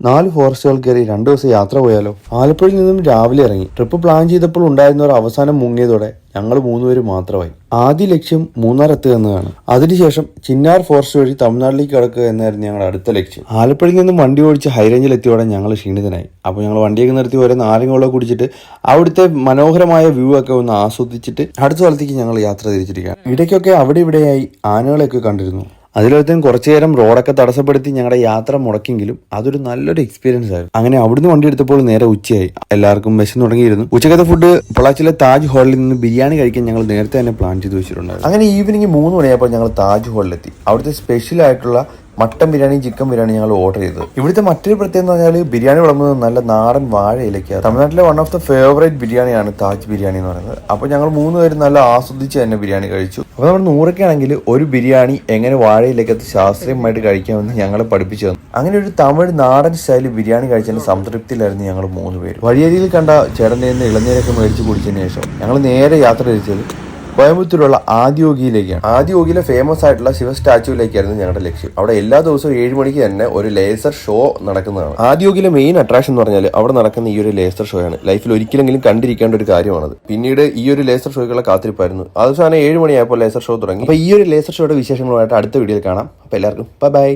4 ഫോറസ്റ്റുകൾ കയറി 2 ദിവസം യാത്ര പോയാലോ? ആലപ്പുഴയിൽ നിന്നും രാവിലെ ഇറങ്ങി. ട്രിപ്പ് പ്ലാൻ ചെയ്തപ്പോൾ ഉണ്ടായിരുന്നവർ അവസാനം മുങ്ങിയതോടെ ഞങ്ങൾ 3 പേര് മാത്രമായി. ആദ്യ ലക്ഷ്യം മൂന്നാർ എത്തുക എന്നതാണ്. അതിനുശേഷം ചിന്നാർ ഫോറസ്റ്റ് വഴി തമിഴ്നാട്ടിലേക്ക് കടക്കുക എന്നായിരുന്നു ഞങ്ങളുടെ അടുത്ത ലക്ഷ്യം. ആലപ്പുഴയിൽ നിന്നും വണ്ടി ഓടിച്ച് ഹൈറേഞ്ചിൽ എത്തിയോടെ ഞങ്ങൾ ക്ഷീണിതനായി. അപ്പോൾ ഞങ്ങൾ വണ്ടിയൊക്കെ നിർത്തി ഓരോ നാരങ്ങ കുടിച്ചിട്ട് അവിടുത്തെ മനോഹരമായ വ്യൂ ഒക്കെ ഒന്ന് ആസ്വദിച്ചിട്ട് അടുത്ത സ്ഥലത്തേക്ക് ഞങ്ങൾ യാത്ര തിരിച്ചിരിക്കുകയാണ്. ഇടയ്ക്കൊക്കെ അവിടെ ഇവിടെയായി ആനകളെയൊക്കെ കണ്ടിരുന്നു. അതിലൊരുത്തൻ കുറച്ചു നേരം റോഡൊക്കെ തടസ്സപ്പെടുത്തി ഞങ്ങളുടെ യാത്ര മുടക്കിയെങ്കിലും അതൊരു നല്ലൊരു എക്സ്പീരിയൻസ് ആയിരുന്നു. അങ്ങനെ അവിടുന്ന് വണ്ടി എടുത്തപ്പോൾ നേരെ ഉച്ചയായി. എല്ലാവർക്കും വിശന്ന് തുടങ്ങിയിരുന്നു. ഉച്ചക്കത്തെ ഫുഡ് പൊള്ളാച്ചിയിലെ താജ് ഹോട്ടലിൽ നിന്ന് ബിരിയാണി കഴിക്കാൻ ഞങ്ങൾ നേരത്തെ തന്നെ പ്ലാൻ ചെയ്ത് വെച്ചിട്ടുണ്ടായിരുന്നു. അങ്ങനെ ഈവനിങ് 3 മണിയായപ്പോൾ ഞങ്ങൾ താജ് ഹോട്ടലിലെത്തി. അവിടുത്തെ സ്പെഷ്യൽ ആയിട്ടുള്ള മട്ടൻ ബിരിയാണി, ചിക്കൻ ബിരിയാണി ഞങ്ങൾ ഓർഡർ ചെയ്തത്. ഇവിടുത്തെ മറ്റൊരു പ്രത്യേകത എന്ന് പറഞ്ഞാൽ ബിരിയാണി വിളമ്പുന്നത് നല്ല നാടൻ വാഴയിലേക്കാണ്. തമിഴ്നാട്ടിലെ വൺ ഓഫ് ദ ഫേവറേറ്റ് ബിരിയാണിയാണ് താജ് ബിരിയാണി എന്ന് പറയുന്നത്. അപ്പോൾ ഞങ്ങൾ 3 പേരും നല്ല ആസ്വദിച്ച് തന്നെ ബിരിയാണി കഴിച്ചു. അപ്പോൾ നമ്മൾ 100 ആണെങ്കിൽ ഒരു ബിരിയാണി എങ്ങനെ വാഴയിലേക്കത്ത് ശാസ്ത്രീയമായിട്ട് കഴിക്കാമെന്ന് ഞങ്ങളെ പഠിപ്പിച്ചു തന്നു. അങ്ങനെ ഒരു തമിഴ് നാടൻ സ്റ്റൈൽ ബിരിയാണി കഴിച്ചതിന്റെ സംതൃപ്തിയിലായിരുന്നു ഞങ്ങൾ 3 പേര്. വഴിയരിയിൽ കണ്ട ചേട്ടൻ്റെ നിന്ന് ഇളനീരൊക്കെ മേടിച്ച് കുടിച്ചതിന് ശേഷം ഞങ്ങൾ നേരെ യാത്ര തിരിച്ചത് കോയമ്പത്തൂരുള്ള ആദിയോഗിയിലേക്കാണ്. ആദിയോഗിയിലെ ഫേമസ് ആയിട്ടുള്ള ശിവ സ്റ്റാച്ചുവിലേക്കായിരുന്നു ഞങ്ങളുടെ ലക്ഷ്യം. അവിടെ എല്ലാ ദിവസവും 7 മണിക്ക് തന്നെ ഒരു ലേസർ ഷോ നടക്കുന്നതാണ്. ആദിയോഗിയിലെ മെയിൻ അട്രാക്ഷൻ എന്ന് പറഞ്ഞാൽ അവിടെ നടക്കുന്ന ഈ ഒരു ലേസർ ഷോ ആണ്. ലൈഫിൽ ഒരിക്കലെങ്കിലും കണ്ടിരിക്കേണ്ട ഒരു കാര്യമാണത്. പിന്നീട് ഈ ഒരു ലേസർ ഷോയ്ക്കുള്ള കാത്തിരിപ്പായിരുന്നു. അവസാനം 7 മണിയായപ്പോൾ ലേസർ ഷോ തുടങ്ങി. അപ്പോൾ ഈ ഒരു ലേസർ ഷോയുടെ വിശേഷങ്ങളുമായിട്ട് അടുത്ത വീഡിയോയിൽ കാണാം. അപ്പോൾ എല്ലാവർക്കും ബൈ.